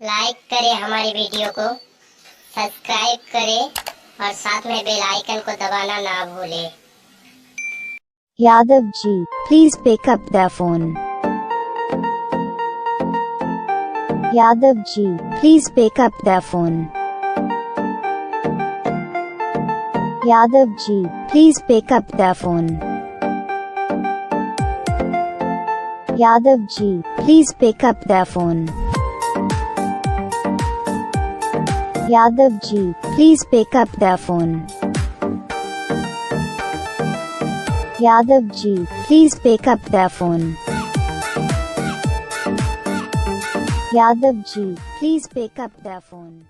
Like करें हमारी video को, सब्सक्राइब करें और साथ में बेल आइकन को दबाना ना भूलें। Yadav ji, please pick up the phone. Yadav ji, please pick up the phone. Yadav ji, please pick up the phone. Yadav ji, please pick up the phone. Yadav ji, please pick up the phone. Yadav ji, please pick up the phone. Yadav ji, please pick up the phone.